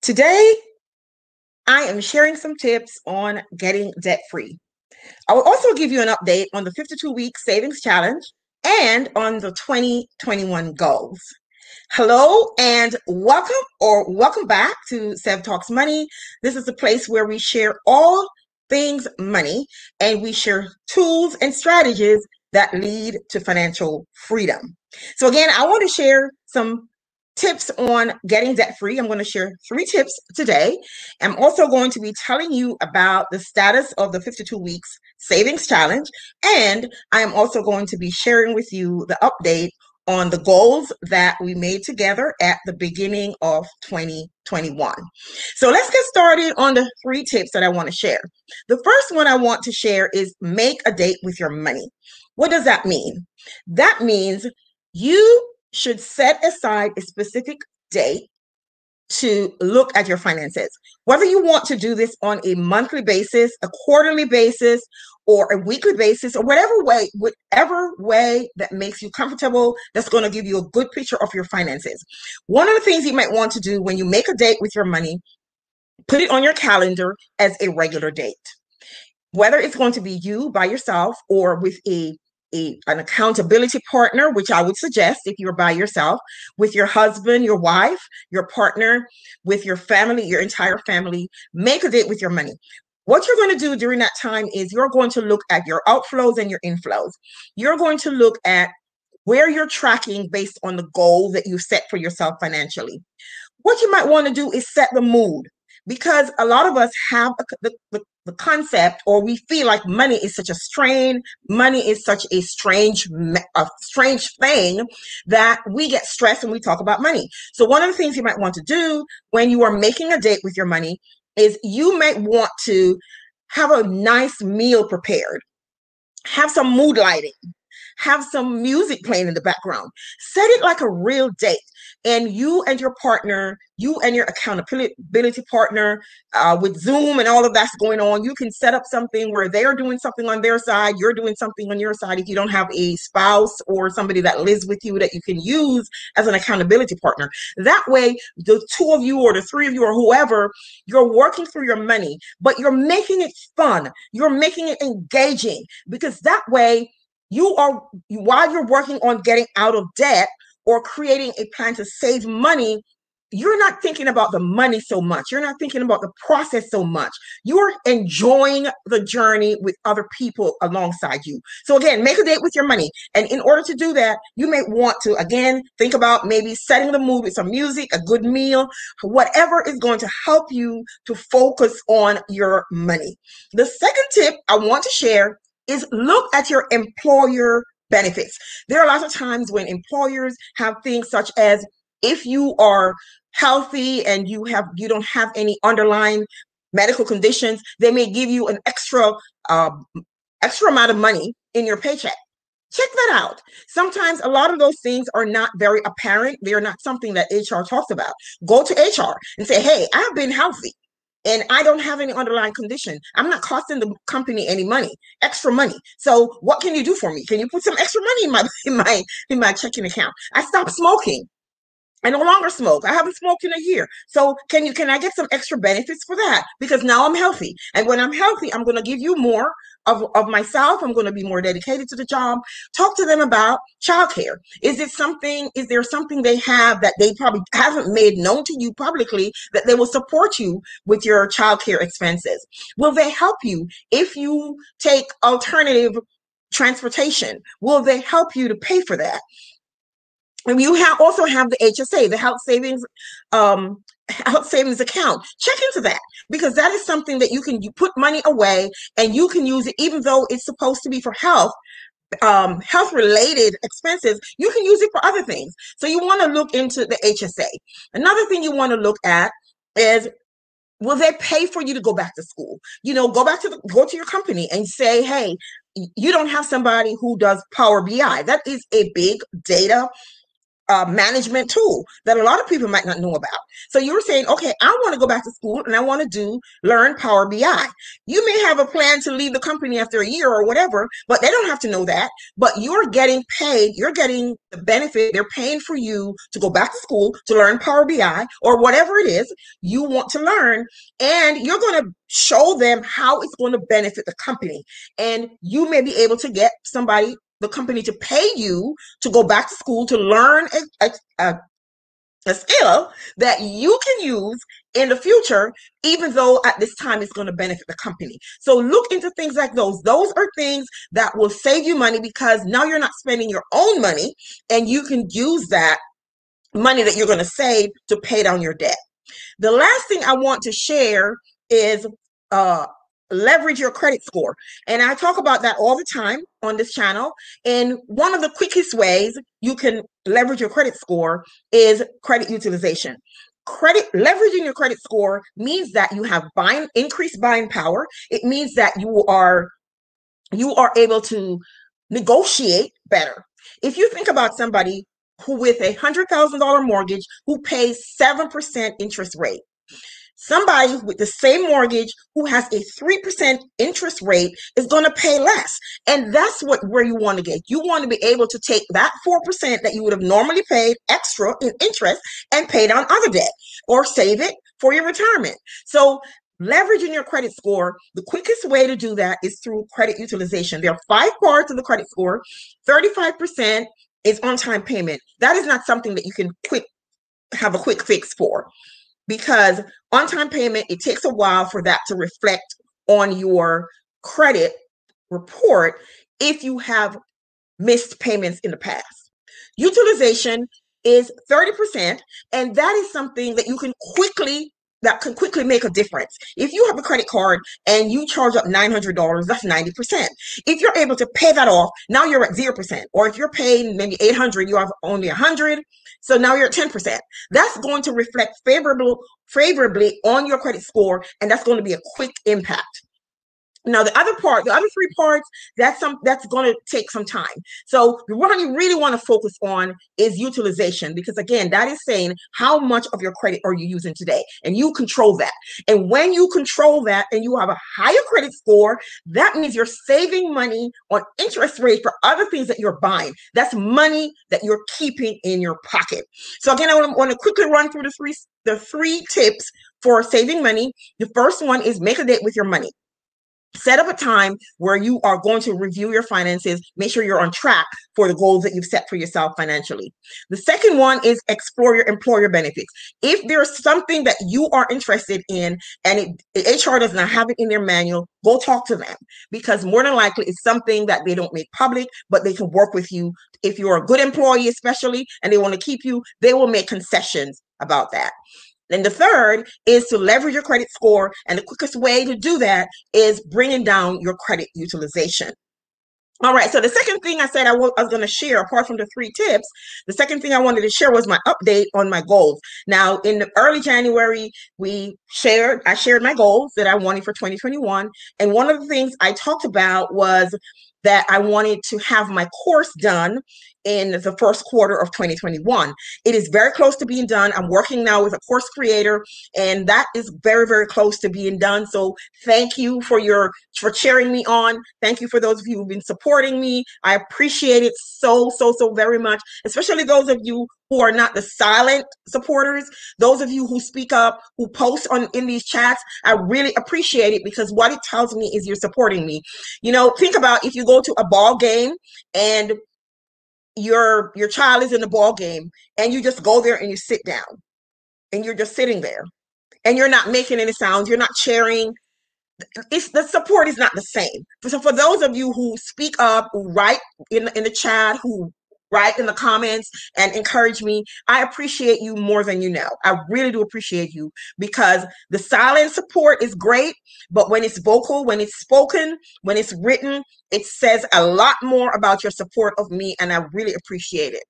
Today, I am sharing some tips on getting debt free. I will also give you an update on the 52-week savings challenge and on the 2021 goals. Hello and welcome back to Sev Talks Money. This is a place where we share all things money and we share tools and strategies that lead to financial freedom. So again, I want to share some tips on getting debt free. I'm going to share 3 tips today. I'm also going to be telling you about the status of the 52 weeks savings challenge. And I am also going to be sharing with you the update on the goals that we made together at the beginning of 2021. So let's get started on the 3 tips that I want to share. The first one I want to share is make a date with your money. What does that mean? That means you should set aside a specific date to look at your finances. Whether you want to do this on a monthly basis, a quarterly basis, or a weekly basis, or whatever way that makes you comfortable, that's going to give you a good picture of your finances. One of the things you might want to do when you make a date with your money, put it on your calendar as a regular date. Whether it's going to be you by yourself or with an accountability partner, which I would suggest if you're by yourself, with your husband, your wife, your partner, with your family, your entire family, make a date with your money. What you're going to do during that time is you're going to look at your outflows and your inflows. You're going to look at where you're tracking based on the goal that you set for yourself financially. What you might want to do is set the mood, because a lot of us have the concept, or we feel like money is such a strain, money is such a strange thing that we get stressed when we talk about money. So one of the things you might want to do when you are making a date with your money is you might want to have a nice meal prepared, have some mood lighting, have some music playing in the background. Set it like a real date. And you and your partner, you and your accountability partner, with Zoom and all of that's going on, you can set up something where they're doing something on their side, you're doing something on your side. If you don't have a spouse or somebody that lives with you that you can use as an accountability partner, that way the 2 of you or the 3 of you or whoever, you're working through your money, but you're making it fun, you're making it engaging, because that way while you're working on getting out of debt or creating a plan to save money, you're not thinking about the money so much. You're not thinking about the process so much. You're enjoying the journey with other people alongside you. So again, make a date with your money. And in order to do that, you may want to, again, think about maybe setting the mood with some music, a good meal, whatever is going to help you to focus on your money. The second tip I want to share is look at your employer benefits. There are lots of times when employers have things such as, if you are healthy and you don't have any underlying medical conditions, they may give you an extra amount of money in your paycheck. Check that out. Sometimes a lot of those things are not very apparent. They are not something that HR talks about. Go to HR and say, hey, I've been healthy and I don't have any underlying condition. I'm not costing the company any money, extra money. So what can you do for me? Can you put some extra money in my checking account? I stopped smoking. I no longer smoke. I haven't smoked in a year. So can I get some extra benefits for that? Because now I'm healthy. And when I'm healthy, I'm going to give you more of myself. I'm going to be more dedicated to the job. Talk to them about childcare. Is there something they have that they probably haven't made known to you publicly that they will support you with your childcare expenses? Will they help you if you take alternative transportation? Will they help you to pay for that? And you also have the HSA, the health savings account. Check into that, because that is something that you put money away and you can use it, even though it's supposed to be for health related expenses. You can use it for other things. So you want to look into the HSA. Another thing you want to look at is, will they pay for you to go back to school? Go to your company and say, hey, you don't have somebody who does Power BI. That is a big data management tool that a lot of people might not know about. So you're saying, okay, I want to go back to school and I want to learn Power BI. You may have a plan to leave the company after a year or whatever, but they don't have to know that. But you're getting paid, you're getting the benefit, they're paying for you to go back to school to learn Power BI or whatever it is you want to learn. And you're going to show them how it's going to benefit the company. And you may be able to get the company to pay you to go back to school to learn a skill that you can use in the future, even though at this time it's going to benefit the company. So look into things like those. Those are things that will save you money because now you're not spending your own money and you can use that money that you're going to save to pay down your debt. The last thing I want to share is leverage your credit score. And I talk about that all the time on this channel. And one of the quickest ways you can leverage your credit score is credit utilization. Leveraging your credit score means that you have increased buying power. It means that you are able to negotiate better. If you think about somebody who with $100,000 mortgage who pays 7% interest rate, somebody with the same mortgage who has a 3% interest rate is going to pay less. And that's where you want to get. You want to be able to take that 4% that you would have normally paid extra in interest and pay down other debt or save it for your retirement. So leveraging your credit score, the quickest way to do that is through credit utilization. There are 5 parts of the credit score. 35% is on-time payment. That is not something that you can have a quick fix for. Because on-time payment, it takes a while for that to reflect on your credit report if you have missed payments in the past. Utilization is 30%, and that is something that can quickly make a difference. If you have a credit card and you charge up $900, that's 90%. If you're able to pay that off, now you're at 0%. Or if you're paying maybe $800, you have only $100, so now you're at 10%. That's going to reflect favorably on your credit score, and that's going to be a quick impact. Now, the other 3 parts, that's going to take some time. So the one you really want to focus on is utilization, because again, that is saying how much of your credit are you using today, and you control that. And when you control that and you have a higher credit score, that means you're saving money on interest rates for other things that you're buying. That's money that you're keeping in your pocket. So again, I want to quickly run through the three tips for saving money. The first one is make a date with your money. Set up a time where you are going to review your finances. Make sure you're on track for the goals that you've set for yourself financially. The second one is explore your employer benefits. If there's something that you are interested in and HR does not have it in their manual, go talk to them, because more than likely it's something that they don't make public, but they can work with you. If you're a good employee, especially, and they want to keep you, they will make concessions about that. Then the third is to leverage your credit score. And the quickest way to do that is bringing down your credit utilization. All right, so the second thing I said I was going to share, apart from the 3 tips, the second thing I wanted to share was my update on my goals. Now, in the early January, I shared my goals that I wanted for 2021. And one of the things I talked about was that I wanted to have my course done in the first quarter of 2021. It is very close to being done. I'm working now with a course creator, and that is very, very close to being done. So thank you for cheering me on. Thank you for those of you who've been supporting me. I appreciate it so very much, especially those of you who are not the silent supporters, those of you who speak up, who post in these chats. I really appreciate it, because what it tells me is you're supporting me. Think about if you go to a ball game and your child is in the ball game and you just go there and you sit down and you're just sitting there and you're not making any sounds, you're not cheering. The support is not the same. So for those of you who speak up, who write in the chat, who write in the comments and encourage me, I appreciate you more than you know. I really do appreciate you, because the silent support is great, but when it's vocal, when it's spoken, when it's written, it says a lot more about your support of me, and I really appreciate it.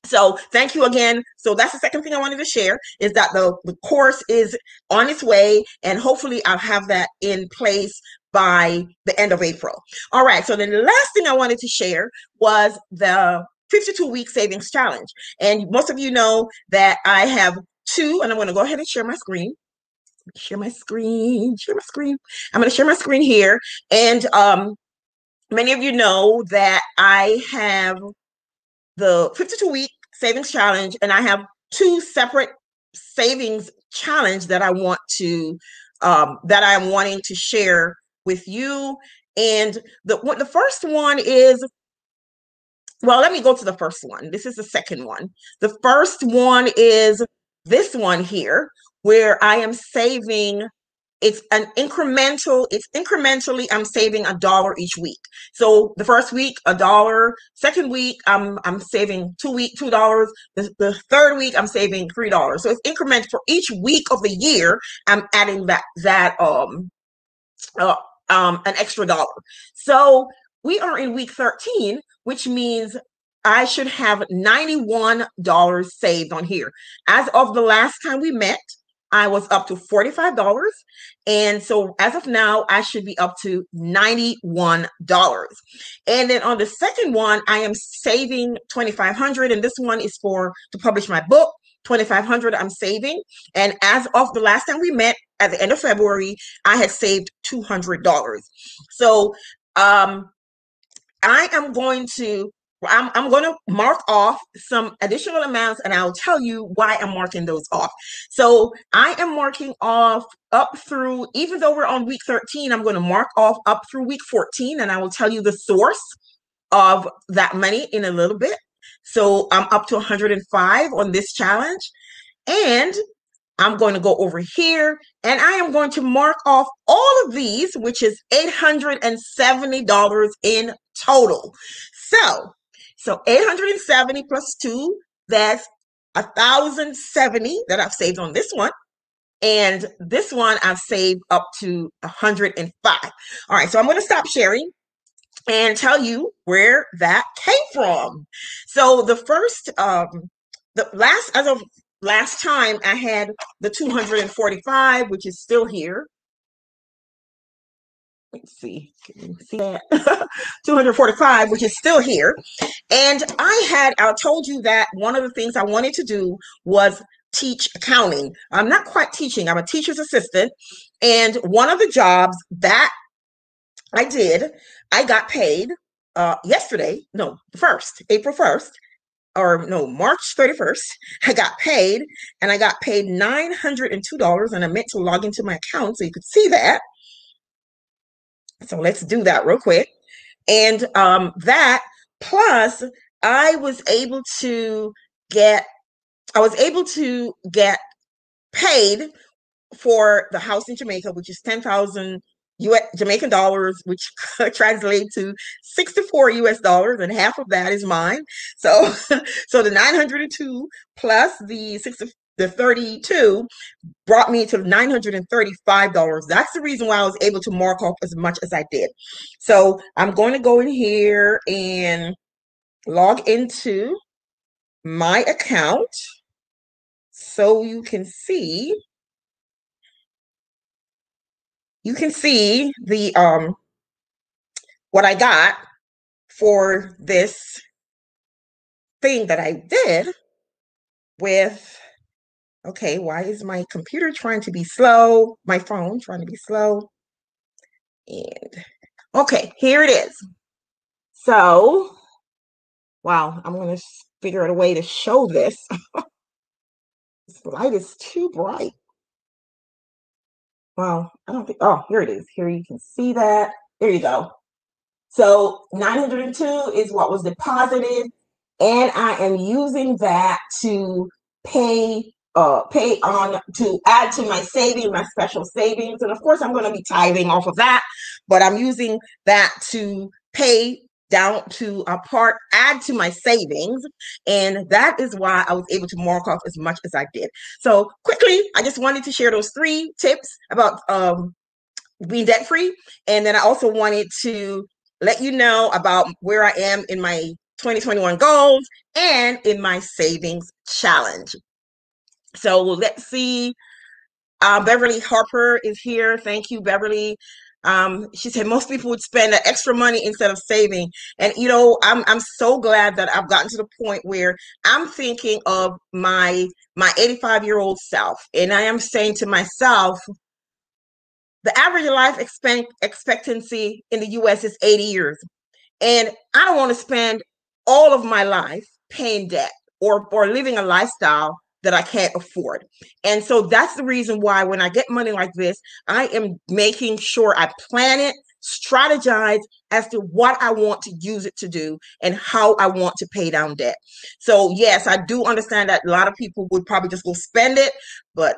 So thank you again. So that's the second thing I wanted to share, is that the course is on its way, and hopefully I'll have that in place by the end of April. All right. So then the last thing I wanted to share was the 52-week savings challenge. And most of you know that I have two, and I'm going to go ahead and share my screen. Share my screen. I'm going to share my screen here. And many of you know that I have the 52-week savings challenge, and I have two separate savings challenge that I want to that I'm wanting to share with you. And the first one is, well, let me go to the first one. This is the second one. The first one is this one here, where I am saving. It's incrementally, I'm saving $1 each week. So the first week, $1. Second week, I'm saving $2. The third week, I'm saving $3. So it's increment for each week of the year. I'm adding an extra $1. So we are in week 13, which means I should have $91 saved on here. As of the last time we met, I was up to $45. And so as of now, I should be up to $91. And then on the second one, I am saving $2,500. And this one is to publish my book. $2,500 I'm saving. And as of the last time we met at the end of February, I had saved $200. So I am going to I'm going to mark off some additional amounts, and I'll tell you why I'm marking those off. So I am marking off up through, even though we're on week 13, I'm going to mark off up through week 14, and I will tell you the source of that money in a little bit. So I'm up to 105 on this challenge, and I'm going to go over here, and I am going to mark off all of these, which is $870 in total. So 870 plus 2, that's 1,070 that I've saved on this one. And this one I've saved up to 105. All right, so I'm going to stop sharing and tell you where that came from. So the first, as of last time, I had the 245, which is still here. Let's see, can you see that? 245, which is still here. And I told you that one of the things I wanted to do was teach accounting. I'm not quite teaching, I'm a teacher's assistant. And one of the jobs that I did, I got paid yesterday, no, April 1st, or no, March 31st, I got paid, and I got paid $902, and I meant to log into my account so you could see that. So let's do that real quick. And that plus I was able to get paid for the house in Jamaica, which is 10,000 Jamaican dollars, which translates to $64, and half of that is mine. So the 902 plus the 32 brought me to $935. That's the reason why I was able to mark off as much as I did. So I'm going to go in here and log into my account so you can see the what I got for this thing that I did with. Okay, why is my computer trying to be slow? My phone trying to be slow. And okay, here it is. So, wow, I'm going to figure out a way to show this. This light is too bright. Wow, I don't think, oh, here it is. Here you can see that. There you go. So 902 is what was deposited, and I am using that to pay on to add to my savings, my special savings. And of course, I'm going to be tithing off of that, but I'm using that to pay down to a part, add to my savings. And that is why I was able to mark off as much as I did. So quickly, I just wanted to share those 3 tips about being debt free. And then I also wanted to let you know about where I am in my 2021 goals and in my savings challenge. So let's see. Beverly Harper is here. Thank you, Beverly. She said most people would spend that extra money instead of saving. And I'm so glad that I've gotten to the point where I'm thinking of my 85-year-old self, and I am saying to myself, the average life expectancy in the US is 80 years. And I don't want to spend all of my life paying debt or living a lifestyle that I can't afford. And so that's the reason why when I get money like this, I am making sure I plan it, strategize as to what I want to use it to do and how I want to pay down debt. So yes, I do understand that a lot of people would probably just go spend it, but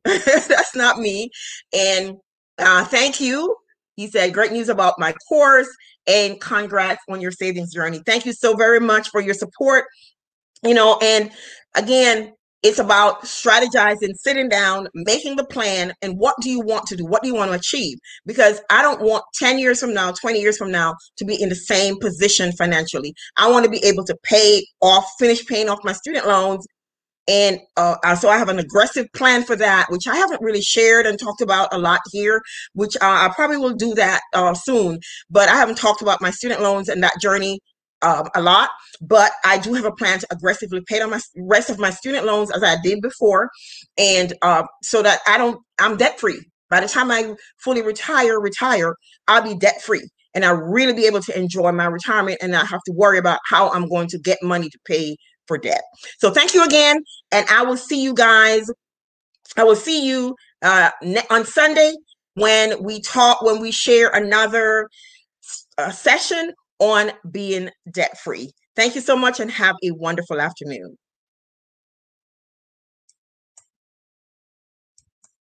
that's not me. And thank you. He said, great news about my course and congrats on your savings journey. Thank you so very much for your support. And again, it's about strategizing, sitting down, making the plan, and what do you want to do? What do you want to achieve? Because I don't want 10 years from now, 20 years from now to be in the same position financially. I want to be able to finish paying off my student loans. And so I have an aggressive plan for that, which I haven't really shared and talked about a lot here, which I probably will do that soon. But I haven't talked about my student loans and that journey a lot. But I do have a plan to aggressively pay down my rest of my student loans as I did before. And so that I'm debt free. By the time I fully retire, I'll be debt free. And I'll really be able to enjoy my retirement and not have to worry about how I'm going to get money to pay for debt. So thank you again. And I will see you guys. I will see you on Sunday when we share another session on being debt free. Thank you so much and have a wonderful afternoon.